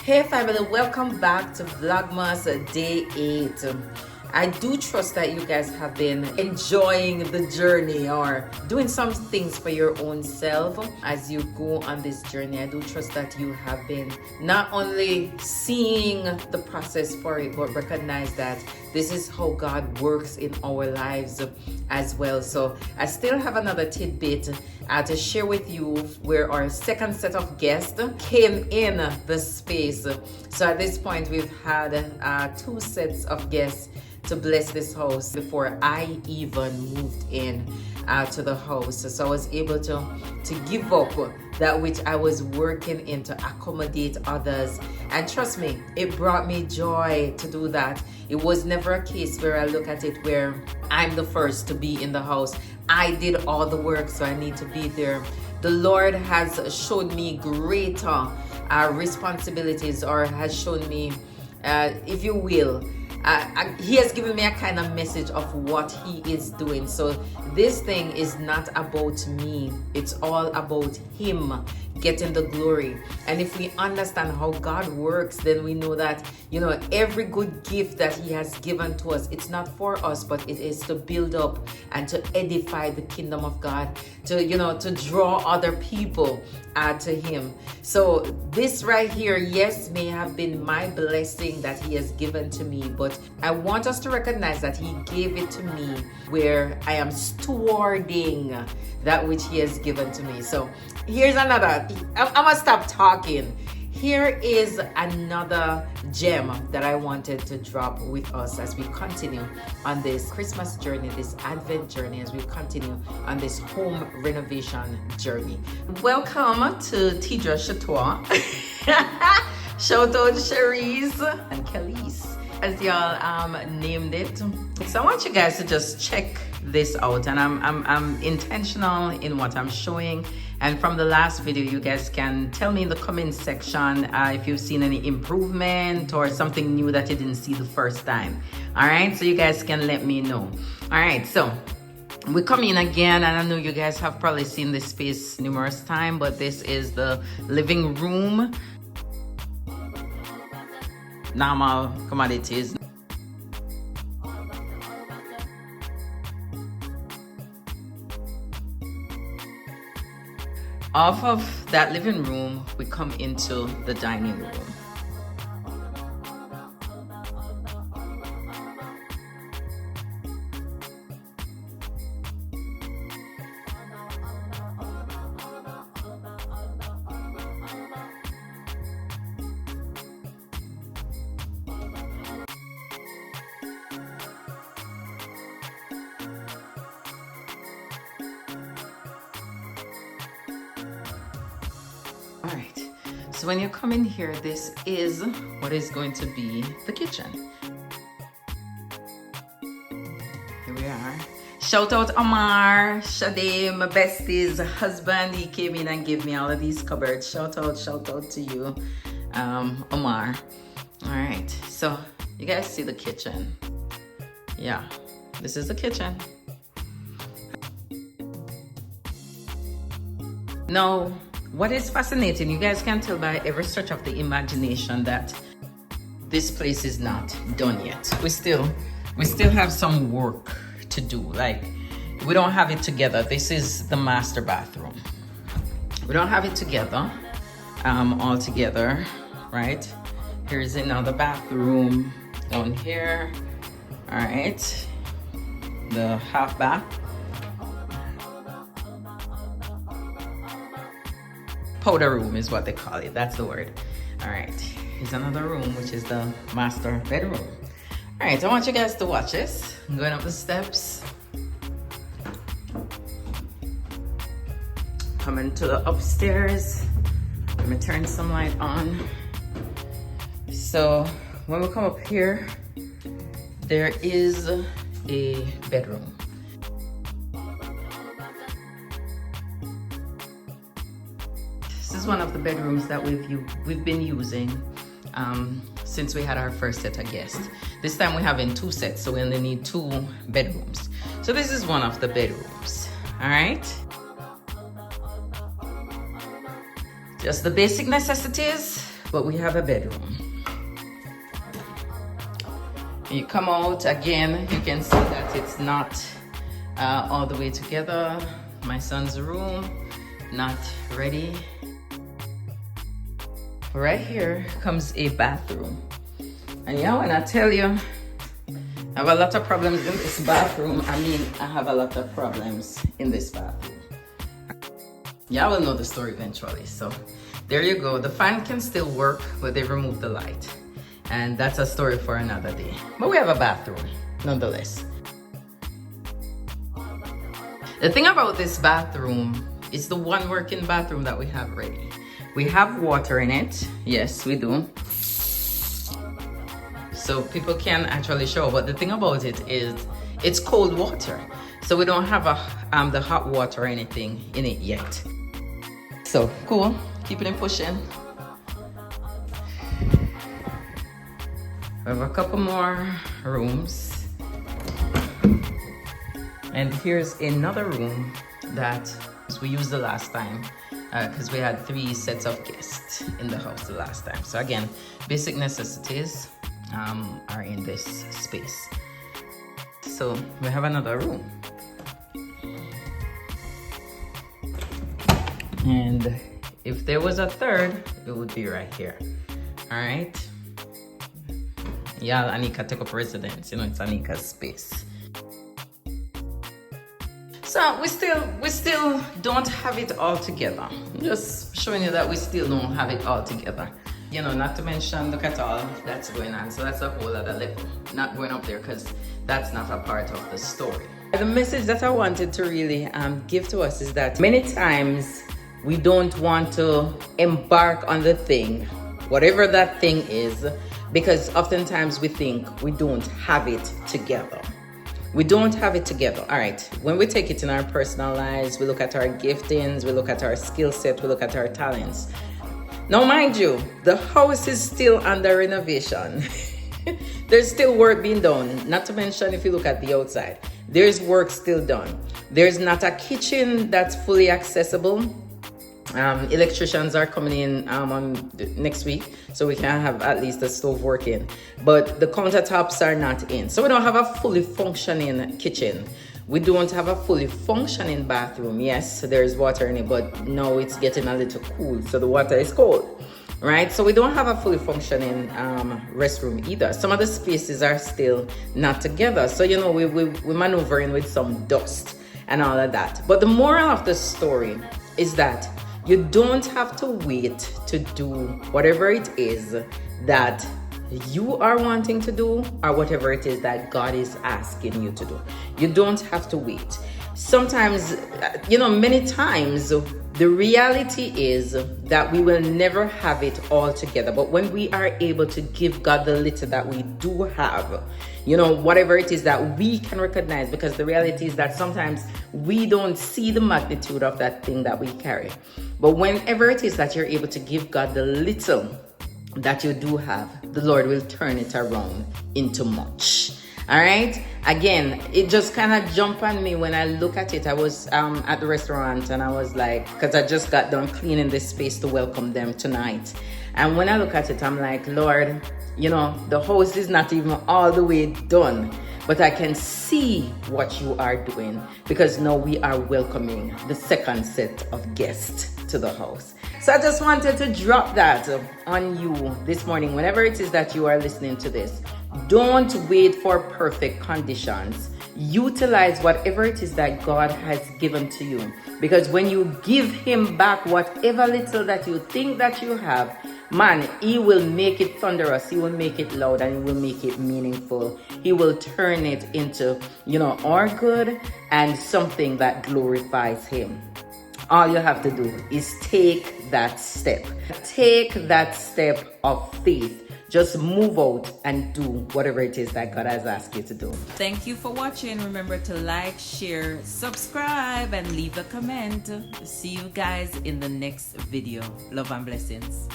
Hey family, welcome back to Vlogmas Day 8. I do trust that you guys have been enjoying the journey or doing some things for your own self as you go on this journey. I do trust that you have been not only seeing the process for it, but recognize that this is how God works in our lives as well. So I still have another tidbit to share with you where our second set of guests came in the space. So at this point, we've had two sets of guests to bless this house before I even moved in to the house. So I was able to give up that which I was working in to accommodate others. And trust me, it brought me joy to do that. It was never a case where I look at it where I'm the first to be in the house. I did all the work, so I need to be there. The Lord has showed me greater responsibilities, or has shown me, if you will, he has given me a kind of message of what he is doing. So this thing is not about me, it's all about him getting the glory. And if we understand how God works, then we know that, every good gift that he has given to us, it's not for us, but it is to build up and to edify the kingdom of God, to draw other people to him. So this right here, yes, may have been my blessing that he has given to me, but I want us to recognize that he gave it to me where I am stewarding that which he has given to me. So here's another, I'm gonna stop talking. Here is another gem that I wanted to drop with us as we continue on this Christmas journey, this Advent journey, as we continue on this home renovation journey. Welcome to Tidra Chateau. Shout out Cherise and Kelly's, as y'all named it. So I want you guys to just check this out, and I'm intentional in what I'm showing. And from the last video, you guys can tell me in the comment section if you've seen any improvement or something new that you didn't see the first time. All right, so you guys can let me know. All right, so we come in again, and I know you guys have probably seen this space numerous times, but this is the living room. Normal commodities. Off of that living room, we come into the dining room. All right, so when you come in here, this is what is going to be the kitchen. Here we are. Shout out Omar, Shade, my bestie's husband. He came in and gave me all of these cupboards. Shout out to you, Omar. All right, so you guys see the kitchen. Yeah, this is the kitchen. Now, what is fascinating, you guys can tell by every stretch of the imagination that this place is not done yet. We still have some work to do. Like, we don't have it together. This is the master bathroom. We don't have it together, all together, right? Here's another bathroom down here. All right, the half bath. Powder room is what they call it. That's the word. All right. Here's another room, which is the master bedroom. All right. I want you guys to watch this. I'm going up the steps. Coming to the upstairs. Let me turn some light on. So when we come up here, there is a bedroom. This is one of the bedrooms that we've been using since we had our first set of guests. This time we're having two sets, so we only need 2 bedrooms. So this is one of the bedrooms. All right. Just the basic necessities, but we have a bedroom. You come out again, you can see that it's not all the way together. My son's room, not ready. Right here comes a bathroom. And yeah, when I tell you, I have a lot of problems in this bathroom. I mean, I have a lot of problems in this bathroom. Yeah, I will know the story eventually. So there you go. The fan can still work, but they removed the light. And that's a story for another day. But we have a bathroom, nonetheless. The thing about this bathroom is the one working bathroom that we have ready. We have water in it. Yes, we do. So people can actually shower. But the thing about it is it's cold water. So we don't have the hot water or anything in it yet. So cool, keeping it pushing. We have a couple more rooms. And here's another room that we used the last time because we had 3 sets of guests in the house the last time. So again, basic necessities are in this space. So we have another room. And if there was a third, it would be right here. All right. Yeah, Anika took up residence. You know, it's Anika's space. So we still don't have it all together. Just showing you that we still don't have it all together. You know, not to mention, look at all that's going on. So that's a whole other level. Not going up there because that's not a part of the story. The message that I wanted to really give to us is that many times we don't want to embark on the thing, whatever that thing is, because oftentimes we think we don't have it together. We don't have it together. All right, when we take it in our personal lives, we look at our giftings, we look at our skill set, we look at our talents. Now, mind you, the house is still under renovation. There's still work being done. Not to mention, if you look at the outside, there's work still done. There's not a kitchen that's fully accessible. Electricians are coming in on next week, so we can have at least the stove working. But the countertops are not in, so we don't have a fully functioning kitchen. We don't have a fully functioning bathroom. Yes, there's water in it, but now it's getting a little cool, so the water is cold, right? So we don't have a fully functioning restroom either. Some of the spaces are still not together, so you know we're maneuvering with some dust and all of that. But the moral of the story is that you don't have to wait to do whatever it is that you are wanting to do or whatever it is that God is asking you to do. You don't have to wait. Sometimes, you know, many times the reality is that we will never have it all together. But when we are able to give God the little that we do have, you know, whatever it is that we can recognize, because the reality is that sometimes we don't see the magnitude of that thing that we carry. But whenever it is that you're able to give God the little that you do have, the Lord will turn it around into much. All right. Again, it just kind of jumped on me when I look at it. I was at the restaurant and I was like, because I just got done cleaning this space to welcome them tonight. And when I look at it, I'm like, Lord, you know, the house is not even all the way done, but I can see what you are doing, because now we are welcoming the second set of guests to the house. So I just wanted to drop that on you this morning. Whenever it is that you are listening to this, don't wait for perfect conditions. Utilize whatever it is that God has given to you. Because when you give him back whatever little that you think that you have, man, he will make it thunderous. He will make it loud, and he will make it meaningful. He will turn it into, you know, our good and something that glorifies him. All you have to do is take that step. Take that step of faith. Just move out and do whatever it is that God has asked you to do. Thank you for watching. Remember to like, share, subscribe, and leave a comment. See you guys in the next video. Love and blessings.